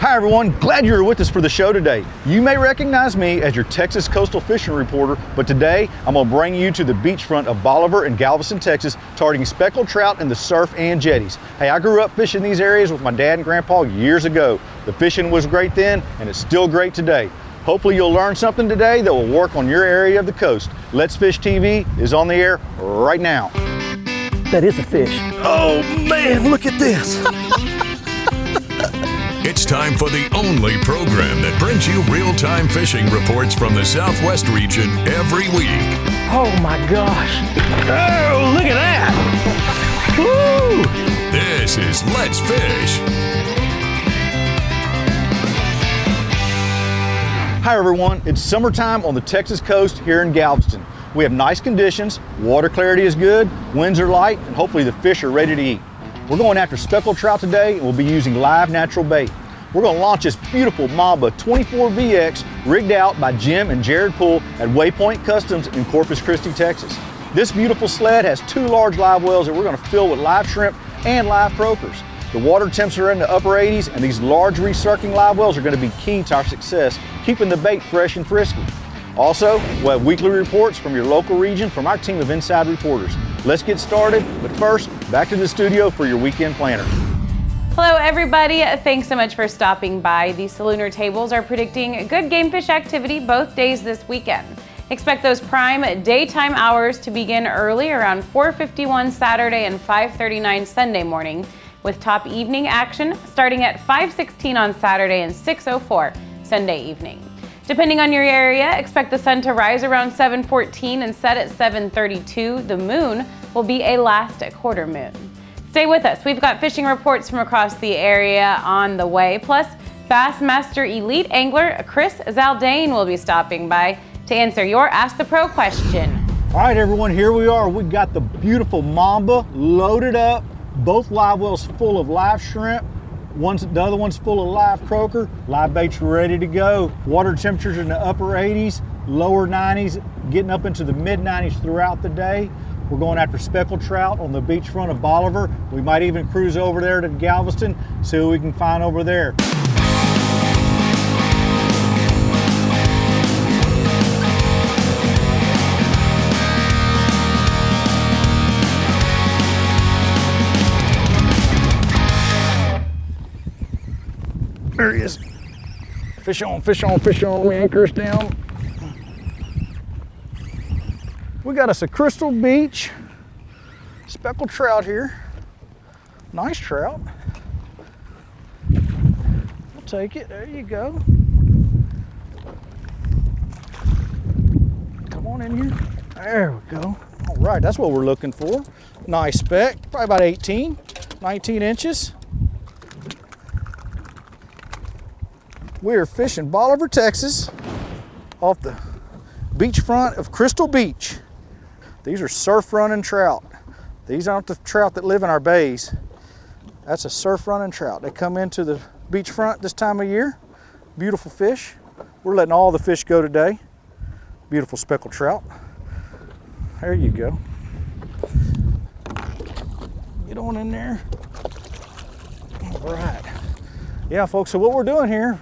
Hi everyone, glad you're with us for the show today. You may recognize me as your Texas coastal fishing reporter, but today I'm going to bring you to the beachfront of Bolivar and Galveston, Texas, targeting speckled trout in the surf and jetties. Hey, I grew up fishing these areas with my dad and grandpa years ago. The fishing was great then, and it's still great today. Hopefully you'll learn something today that will work on your area of the coast. Let's Fish TV is on the air right now. That is a fish. Oh man, look at this. It's time for the only program that brings you real-time fishing reports from the Southwest region every week. Oh my gosh. Oh, look at that. Woo! This is Let's Fish. Hi everyone, it's summertime on the Texas coast here in Galveston. We have nice conditions, water clarity is good, winds are light, and hopefully the fish are ready to eat. We're going after speckled trout today, and we'll be using live natural bait. We're going to launch this beautiful Mamba 24VX rigged out by Jim and Jared Poole at Waypoint Customs in Corpus Christi, Texas. This beautiful sled has 2 large live wells that we're going to fill with live shrimp and live croakers. The water temps are in the upper 80s, and these large recircling live wells are going to be key to our success, keeping the bait fresh and frisky. Also, we'll have weekly reports from your local region from our team of inside reporters. Let's get started, but first, back to the studio for your weekend planner. Hello everybody, thanks so much for stopping by. The Salooner tables are predicting good game fish activity both days this weekend. Expect those prime daytime hours to begin early around 4:51 Saturday and 5:39 Sunday morning, with top evening action starting at 5:16 on Saturday and 6:04 Sunday evening. Depending on your area, expect the sun to rise around 7:14 and set at 7:32. The moon will be a last quarter moon. Stay with us. We've got fishing reports from across the area on the way. Plus, Bassmaster Elite Angler Chris Zaldane will be stopping by to answer your Ask the Pro question. All right, everyone, here we are. We've got the beautiful Mamba loaded up, both live wells full of live shrimp. The other one's full of live croaker. Live baits ready to go. Water temperatures in the upper 80s, lower 90s, getting up into the mid 90s throughout the day. We're going after speckled trout on the beachfront of Bolivar. We might even cruise over there to Galveston, see what we can find over there. There he is. Fish on, fish on, fish on. We anchor us down. We got us a Crystal Beach speckled trout here. Nice trout. We'll take it. There you go. Come on in here. There we go. All right, that's what we're looking for. Nice speck, probably about 18, 19 inches. We are fishing Bolivar, Texas, off the beachfront of Crystal Beach. These are surf running trout. These aren't the trout that live in our bays. That's a surf running trout. They come into the beachfront this time of year. Beautiful fish. We're letting all the fish go today. Beautiful speckled trout. There you go. Get on in there. All right. Yeah, folks, so what we're doing here,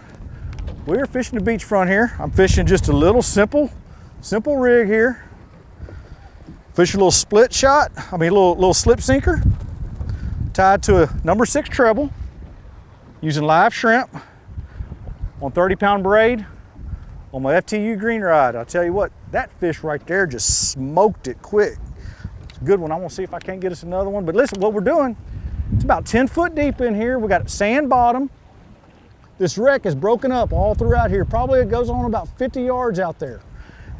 we're fishing the beachfront here. I'm fishing just a little simple rig here. Fish a little split shot, a little slip sinker, tied to a number 6 treble, using live shrimp on 30-pound braid on my FTU green rod. I'll tell you what, that fish right there just smoked it quick. It's a good one. I want to see if I can't get us another one. But listen, what we're doing, it's about 10 foot deep in here. We got sand bottom. This wreck is broken up all throughout here. Probably it goes on about 50 yards out there.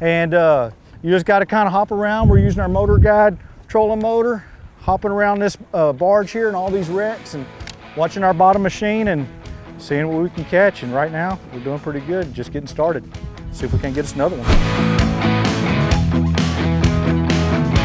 And you just got to kind of hop around. We're using our motor guide trolling motor, hopping around this barge here and all these wrecks and watching our bottom machine and seeing what we can catch. And right now, we're doing pretty good, just getting started. See if we can get us another one.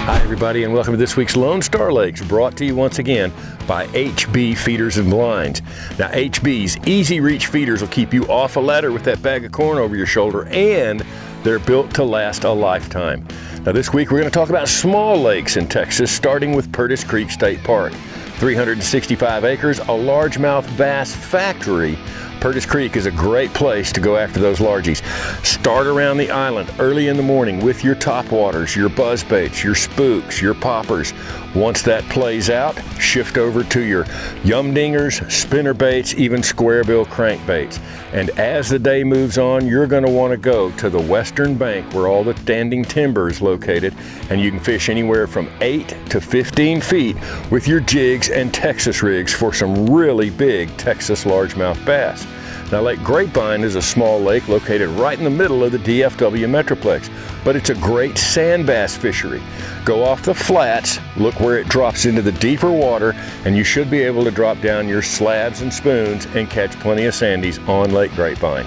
Hi everybody, and welcome to this week's Lone Star Lakes, brought to you once again by HB Feeders and Blinds. Now HB's easy reach feeders will keep you off a ladder with that bag of corn over your shoulder, and they're built to last a lifetime. Now this week we're going to talk about small lakes in Texas, starting with Purtis Creek State Park. 365 acres, a largemouth bass factory Purtis Creek is a great place to go after those largies. Start around the island early in the morning with your topwaters, your buzzbaits, your spooks, your poppers. Once that plays out, shift over to your yum dingers, spinner baits, even square bill crankbaits. And as the day moves on, you're going to want to go to the western bank where all the standing timber is located, and you can fish anywhere from 8 to 15 feet with your jigs and Texas rigs for some really big Texas largemouth bass. Now, Lake Grapevine is a small lake located right in the middle of the DFW Metroplex, but it's a great sand bass fishery. Go off the flats, look where it drops into the deeper water, and you should be able to drop down your slabs and spoons and catch plenty of sandies on Lake Grapevine.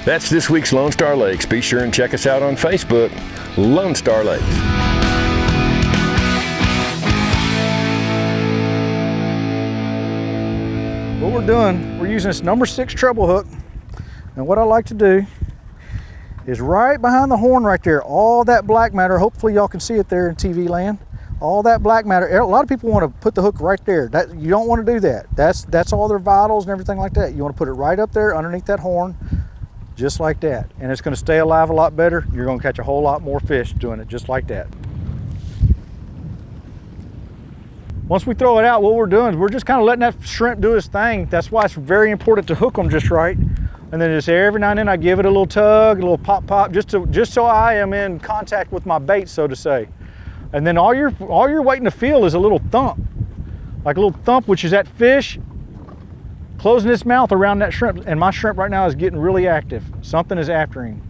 That's this week's Lone Star Lakes. Be sure and check us out on Facebook, Lone Star Lakes. What we're doing, we're using this number 6 treble hook, and what I like to do is right behind the horn right there, all that black matter, hopefully y'all can see it there in TV land, all that black matter, a lot of people want to put the hook right there. You don't want to do that. That's all their vitals and everything like that. You want to put it right up there underneath that horn, just like that, and it's going to stay alive a lot better. You're going to catch a whole lot more fish doing it just like that. Once we throw it out, what we're doing is we're just kind of letting that shrimp do his thing. That's why it's very important to hook them just right. And then just every now and then I give it a little tug, a little pop, just so I am in contact with my bait, so to say. And then all you're waiting to feel is a little thump, like a little thump, which is that fish closing its mouth around that shrimp. And my shrimp right now is getting really active. Something is after him.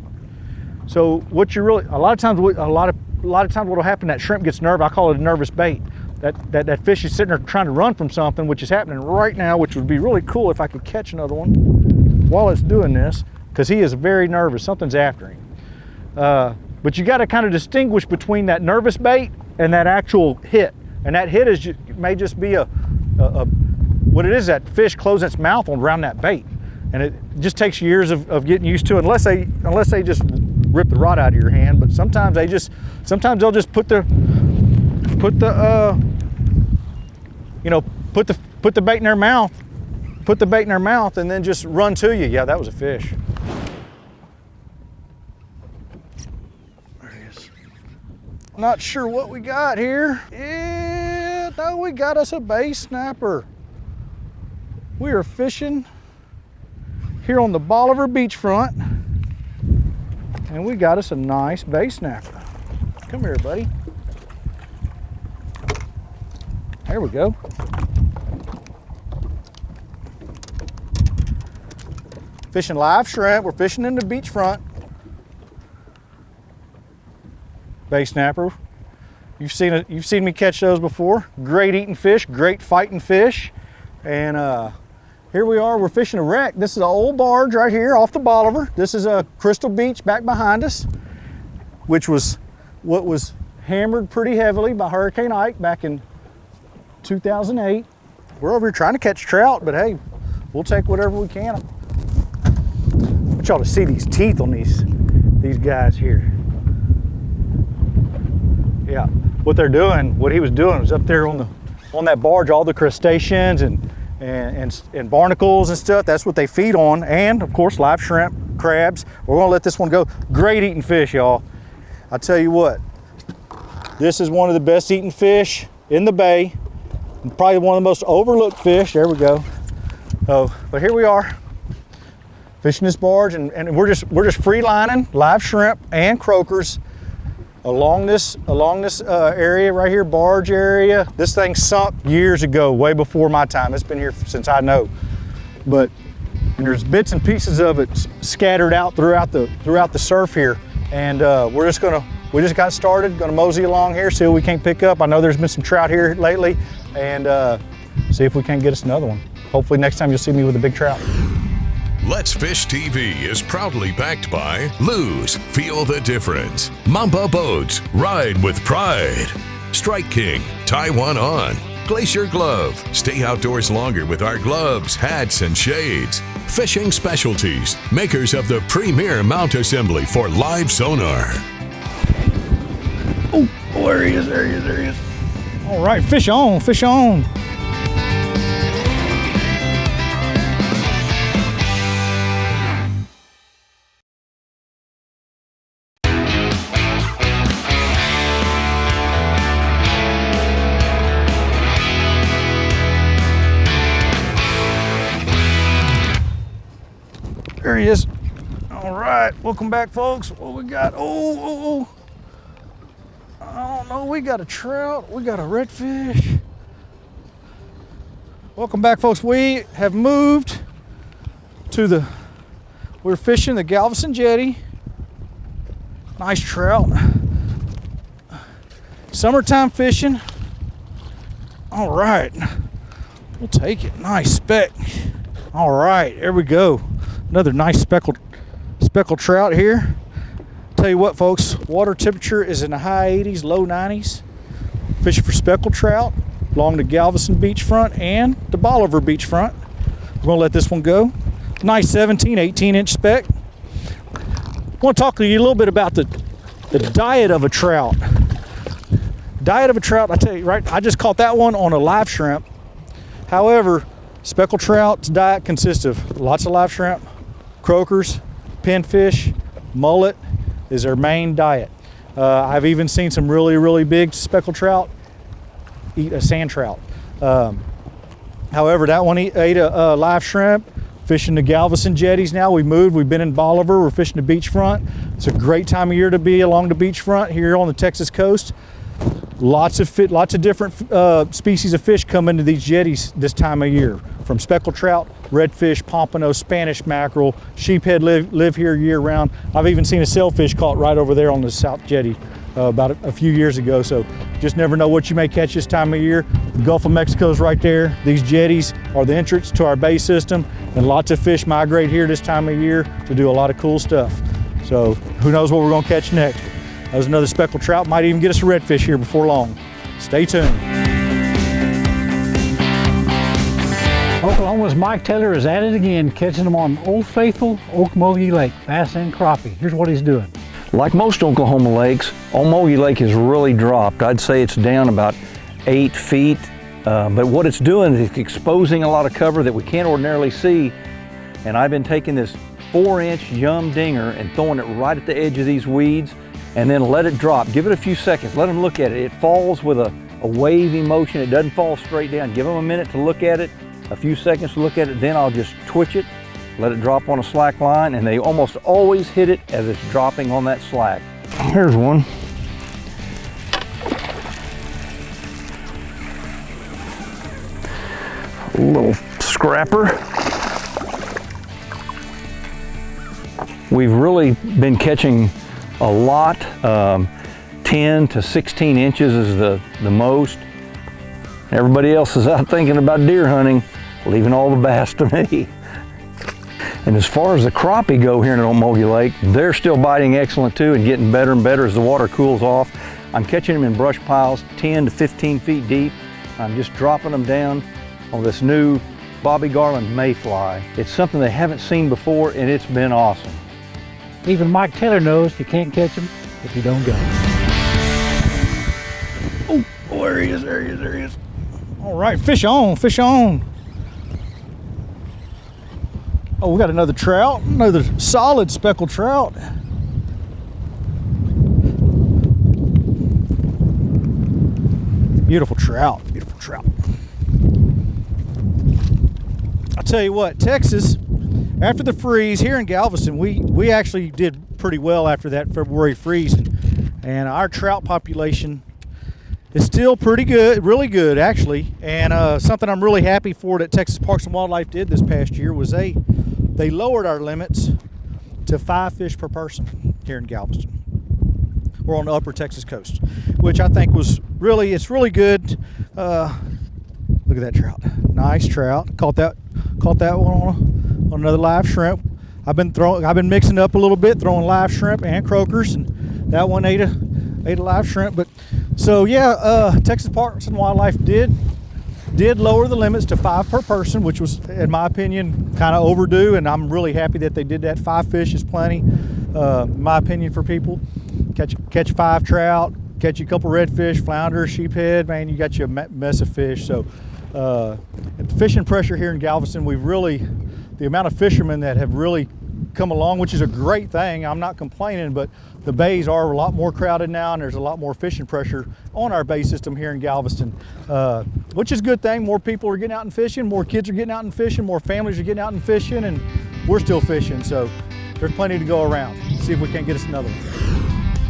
So what you really, a lot of times what'll happen, that shrimp gets nervous. I call it a nervous bait. That fish is sitting there trying to run from something, which is happening right now, which would be really cool if I could catch another one while it's doing this, because he is very nervous. Something's after him. But you got to kind of distinguish between that nervous bait and that actual hit. And that hit may just be what it is, that fish closing its mouth around that bait. And it just takes years of getting used to it, unless they just rip the rod out of your hand. But sometimes they'll just put the bait in their mouth, and then just run to you. Yeah, that was a fish. There he is. Not sure what we got here. Yeah, no, we got us a bay snapper. We are fishing here on the Bolivar beachfront, and we got us a nice bay snapper. Come here, buddy. There we go. Fishing live shrimp. We're fishing in the beachfront. Bay snapper. You've seen me catch those before. Great eating fish, great fighting fish. And here we are, we're fishing a wreck. This is an old barge right here off the Bolivar. This is a Crystal Beach back behind us, which was what was hammered pretty heavily by Hurricane Ike back in 2008. We're over here trying to catch trout, but hey, we'll take whatever we can. I want y'all to see these teeth on these guys here. Yeah, what he was doing was up there on that barge, all the crustaceans and barnacles and stuff. That's what they feed on, and of course live shrimp, crabs. We're gonna let this one go. Great eating fish, y'all. I'll tell you what, this is one of the best eating fish in the bay. Probably one of the most overlooked fish. There we go. Oh, but here we are, fishing this barge, and we're just free lining live shrimp and croakers along this area right here, barge area. This thing sunk years ago, way before my time. It's been here since I know. But there's bits and pieces of it scattered out throughout the surf here, and we just got started. Gonna mosey along here, see what we can't pick up. I know there's been some trout here lately, and see if we can't get us another one. Hopefully next time you'll see me with a big trout. Let's Fish TV is proudly backed by Lose, Feel the Difference, Mamba Boats, Ride with Pride, Strike King, Tie One On, Glacier Glove, stay outdoors longer with our gloves, hats, and shades, Fishing Specialties, makers of the premier mount assembly for live sonar. Oh, there he is. All right, fish on, fish on. There he is. All right, welcome back, folks. What we got? Oh. I don't know, we got a trout, we got a redfish. Welcome back, folks. We have moved to we're fishing the Galveston jetty. Nice trout. Summertime fishing. All right, we'll take it. Nice speck. All right, there we go. Another nice speckled trout here. Tell you what, folks, water temperature is in the high 80s, low 90s. Fishing for speckled trout along the Galveston beachfront and the Bolivar beachfront. We're gonna let this one go. Nice 17, 18-inch speck. I want to talk to you a little bit about the diet of a trout. Diet of a trout, I tell you, right, I just caught that one on a live shrimp. However, speckled trout's diet consists of lots of live shrimp, croakers, pinfish, mullet is their main diet. I've even seen some really, really big speckled trout eat a sand trout. However, that one ate a live shrimp. Fishing the Galveston jetties now. We moved, we've been in Bolivar, we're fishing the beachfront. It's a great time of year to be along the beachfront here on the Texas coast. Lots of different species of fish come into these jetties this time of year. From speckled trout, redfish, pompano, Spanish mackerel, sheephead live here year round. I've even seen a sailfish caught right over there on the South Jetty about a few years ago. So just never know what you may catch this time of year. The Gulf of Mexico is right there. These jetties are the entrance to our bay system, and lots of fish migrate here this time of year to do a lot of cool stuff. So who knows what we're gonna catch next. There's another speckled trout, might even get us a redfish here before long. Stay tuned. Oklahoma's Mike Taylor is at it again, catching them on Old Faithful, Okmulgee Lake, bass and crappie. Here's what he's doing. Like most Oklahoma lakes, Okmulgee Lake has really dropped. I'd say it's down about 8 feet, but what it's doing is it's exposing a lot of cover that we can't ordinarily see. And I've been taking this 4-inch Yum Dinger and throwing it right at the edge of these weeds, and then let it drop. Give it a few seconds, let them look at it. It falls with a wavy motion. It doesn't fall straight down. Give them a minute to look at it, a few seconds to look at it, then I'll just twitch it, let it drop on a slack line, and they almost always hit it as it's dropping on that slack. Here's one. A little scrapper. We've really been catching a lot. 10 to 16 inches is the most. Everybody else is out thinking about deer hunting, leaving all the bass to me. And as far as the crappie go here in Okmulgee Lake, they're still biting excellent too and getting better and better as the water cools off. I'm catching them in brush piles 10 to 15 feet deep. I'm just dropping them down on this new Bobby Garland mayfly. It's something they haven't seen before, and it's been awesome. Even Mike Taylor knows you can't catch them if you don't go. Oh, there he is, there he is, there he is. All right, fish on, fish on. Oh, we got another trout, another solid speckled trout. Beautiful trout, beautiful trout. I'll tell you what, Texas, after the freeze here in Galveston, we actually did pretty well after that February freeze, and our trout population is still pretty good, really good actually. And something I'm really happy for that Texas Parks and Wildlife did this past year was they lowered our limits to 5 fish per person here in Galveston. We're on the upper Texas coast, which I think was it's really good. Look at that trout, nice trout. Caught that one on another live shrimp. I've been mixing up a little bit, throwing live shrimp and croakers, and that one ate a live shrimp. But so yeah, Texas Parks and Wildlife did lower the limits to 5 per person, which was, in my opinion, kind of overdue, and I'm really happy that they did that. 5 fish is plenty, in my opinion, for people. Catch 5 trout, catch a couple redfish, flounder, sheephead, man, you got you a mess of fish. So at the fishing pressure here in Galveston, the amount of fishermen that have really come along, which is a great thing, I'm not complaining, but the bays are a lot more crowded now, and there's a lot more fishing pressure on our bay system here in Galveston, which is a good thing. More people are getting out and fishing, more kids are getting out and fishing, more families are getting out and fishing, and we're still fishing, so there's plenty to go around. See if we can't get us another one.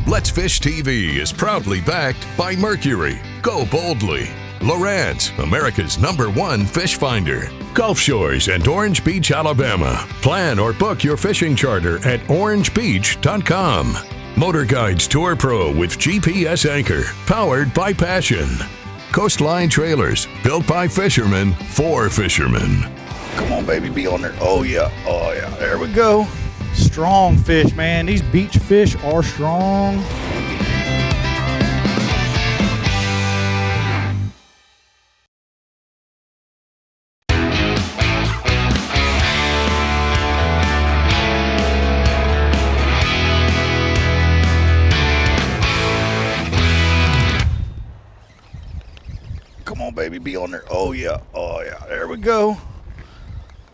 Let's Fish TV is proudly backed by Mercury, Go Boldly, Lowrance, America's #1 fish finder, Gulf Shores and Orange Beach, Alabama. Plan or book your fishing charter at orangebeach.com. Motor Guides Tour Pro with GPS anchor, powered by Passion. Coastline Trailers, built by fishermen for fishermen. Come on, baby, be on there. Oh yeah, there we go. Strong fish, man. These beach fish are strong. Come on, baby, be on there. Oh yeah, there we go.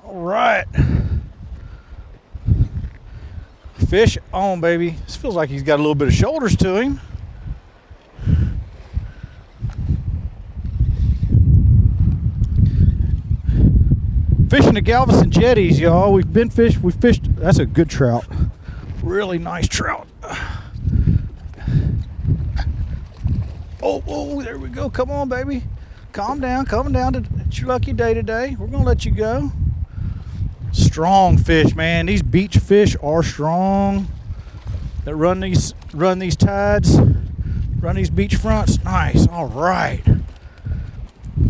All right. Fish on, baby. This feels like he's got a little bit of shoulders to him. Fishing the Galveston jetties, y'all. We fished. That's a good trout. Really nice trout. Oh, there we go. Come on, baby. Calm down. It's your lucky day today. We're gonna let you go. Strong fish, man. These beach fish are strong. That run these tides, run these beach fronts. Nice. All right.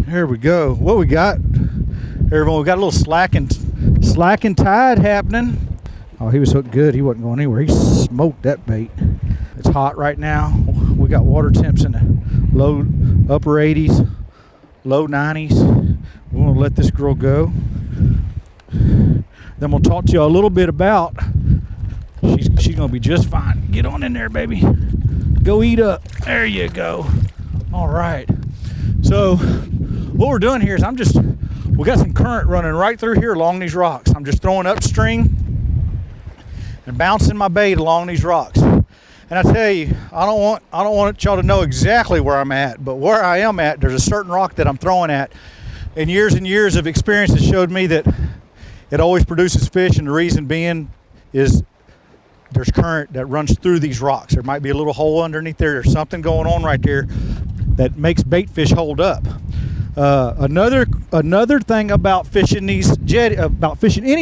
Here we go. What we got? Everyone, we got a little slacking tide happening. Oh, he was hooked good. He wasn't going anywhere. He smoked that bait. It's hot right now. We got water temps in the low upper 80s, low 90s. We're gonna let this girl go. Then we'll talk to you a little bit about, she's gonna be just fine. Get on in there, baby. Go eat up. There you go. All right. So what we're doing here is we got some current running right through here along these rocks. I'm just throwing upstream and bouncing my bait along these rocks. And I tell you, I don't want y'all to know exactly where I'm at, but where I am at, there's a certain rock that I'm throwing at. And years of experience has showed me that it always produces fish, and the reason being is there's current that runs through these rocks. There might be a little hole underneath there. There's something going on right there that makes bait fish hold up. Another thing about fishing any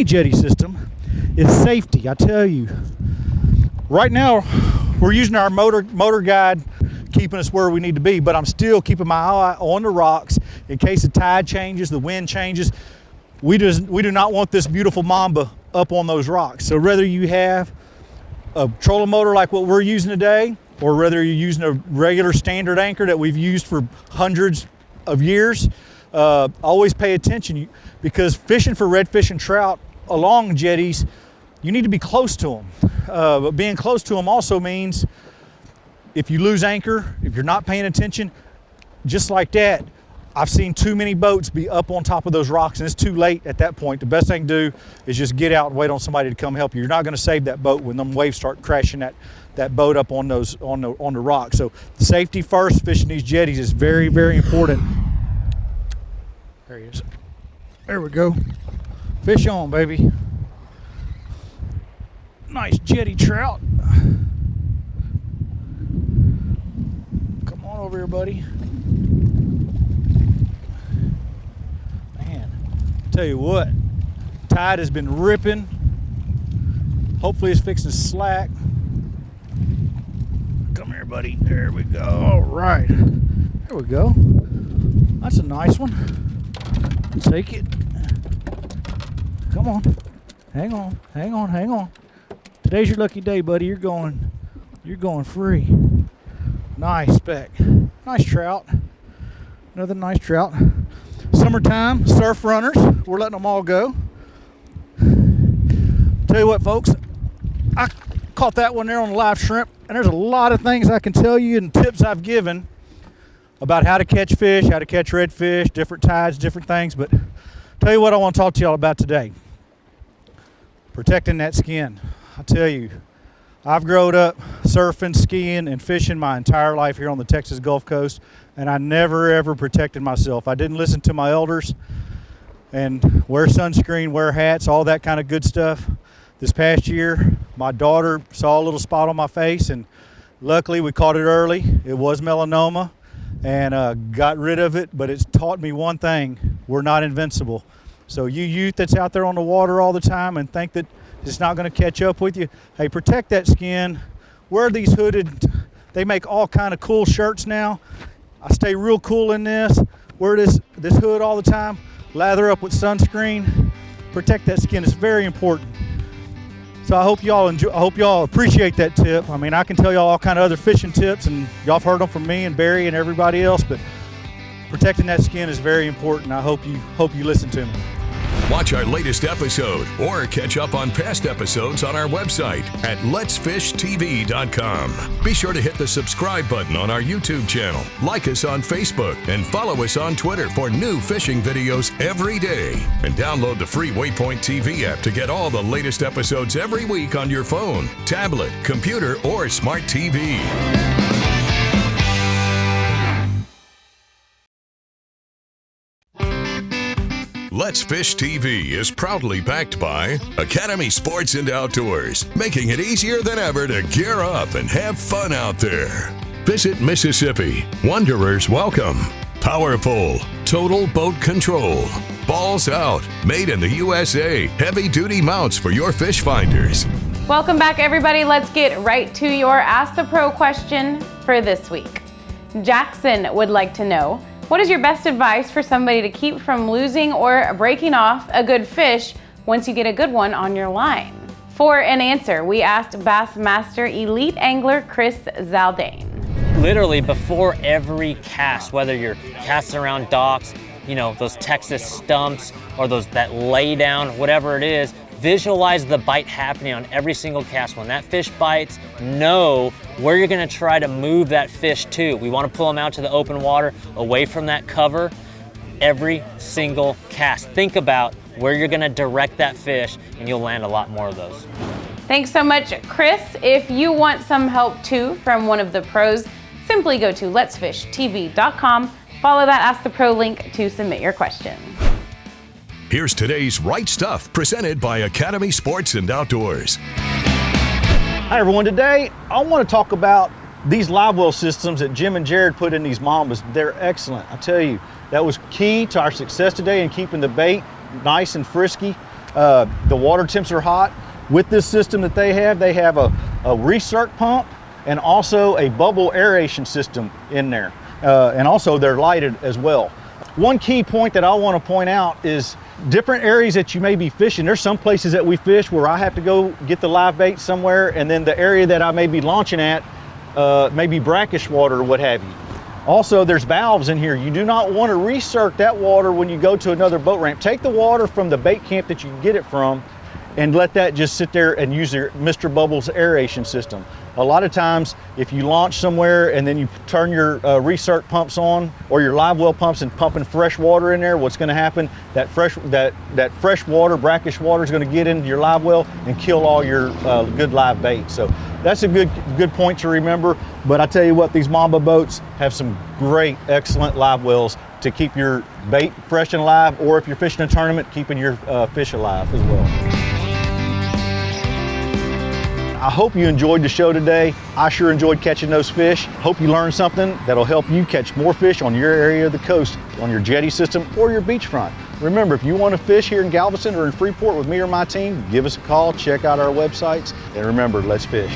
jetty system is safety. I tell you, right now we're using our motor guide keeping us where we need to be, but I'm still keeping my eye on the rocks in case the tide changes, the wind changes. We do not want this beautiful mamba up on those rocks. So whether you have a trolling motor like what we're using today, or whether you're using a regular standard anchor that we've used for hundreds of years, always pay attention, because fishing for redfish and trout along jetties, you need to be close to them. But being close to them also means if you lose anchor, if you're not paying attention, just like that, I've seen too many boats be up on top of those rocks, and it's too late at that point. The best thing to do is just get out and wait on somebody to come help you. You're not going to save that boat when them waves start crashing that boat up on the rocks. So safety first, fishing these jetties is very, very important. There he is. There we go. Fish on, baby. Nice jetty trout. Come on over here, buddy. Tell you what, tide has been ripping. Hopefully it's fixing to slack. Come here, buddy. There we go. All right. There we go. That's a nice one. Take it. Come on. Hang on. Today's your lucky day, buddy. You're going free. Nice speck. Nice trout. Another nice trout. Summertime, surf runners, we're letting them all go. Tell you what, folks, I caught that one there on the live shrimp, and there's a lot of things I can tell you and tips I've given about how to catch fish, how to catch redfish, different tides, different things. But tell you what I want to talk to y'all about today. Protecting that skin. I tell you, I've grown up surfing, skiing, and fishing my entire life here on the Texas Gulf Coast, and I never ever protected myself. I didn't listen to my elders. and wear sunscreen, wear hats, all that kind of good stuff. This past year, my daughter saw a little spot on my face, and luckily we caught it early. It was melanoma, and got rid of it, but it's taught me one thing: we're not invincible. So you youth that's out there on the water all the time and think that it's not going to catch up with you, hey, protect that skin. Wear these hooded, they make all kind of cool shirts now. I stay real cool in this. Wear this hood all the time. Lather up with sunscreen. Protect that skin. It's very important. So I hope y'all enjoy. I hope y'all appreciate that tip. I mean, I can tell y'all all kind of other fishing tips, and y'all have heard them from me and Barry and everybody else. But protecting that skin is very important. I hope you listen to me. Watch our latest episode or catch up on past episodes on our website at letsfishtv.com. Be sure to hit the subscribe button on our YouTube channel, like us on Facebook, and follow us on Twitter for new fishing videos every day. And download the free Waypoint TV app to get all the latest episodes every week on your phone, tablet, computer, or smart TV. Let's Fish TV is proudly backed by Academy Sports and Outdoors, making it easier than ever to gear up and have fun out there. Visit Mississippi. Wanderers welcome. Power Pole. Total boat control. Balls Out. Made in the USA. Heavy-duty mounts for your fish finders. Welcome back, everybody. Let's get right to your Ask the Pro question for this week. Jackson would like to know, what is your best advice for somebody to keep from losing or breaking off a good fish once you get a good one on your line? For an answer, we asked Bassmaster Elite Angler Chris Zaldane. Literally before every cast, whether you're casting around docks, you know, those Texas stumps or that lay down, whatever it is, visualize the bite happening on every single cast. When that fish bites, know where you're gonna try to move that fish to. We wanna pull them out to the open water, away from that cover, every single cast. Think about where you're gonna direct that fish, and you'll land a lot more of those. Thanks so much, Chris. If you want some help too from one of the pros, simply go to letsfishtv.com, follow that Ask the Pro link to submit your question. Here's today's Right Stuff, presented by Academy Sports and Outdoors. Hi everyone, today I want to talk about these live well systems that Jim and Jared put in these Mambas. They're excellent. I tell you, that was key to our success today in keeping the bait nice and frisky. The water temps are hot. With this system that they have a recirc pump and also a bubble aeration system in there. And also they're lighted as well. One key point that I want to point out is different areas that you may be fishing. There's some places that we fish where I have to go get the live bait somewhere, and then the area that I may be launching at may be brackish water or what have you. Also, there's valves in here. You do not want to recirc that water when you go to another boat ramp. Take the water from the bait camp that you can get it from and let that just sit there and use your Mr. Bubbles aeration system. A lot of times, if you launch somewhere and then you turn your recirc pumps on or your live well pumps and pumping fresh water in there, what's going to happen? That fresh water, brackish water, is going to get into your live well and kill all your good live bait. So that's a good point to remember. But I tell you what, these Mamba boats have some great, excellent live wells to keep your bait fresh and alive, or if you're fishing a tournament, keeping your fish alive as well. I hope you enjoyed the show today. I sure enjoyed catching those fish. Hope you learned something that'll help you catch more fish on your area of the coast, on your jetty system or your beachfront. Remember, if you want to fish here in Galveston or in Freeport with me or my team, give us a call, check out our websites, and remember, let's fish.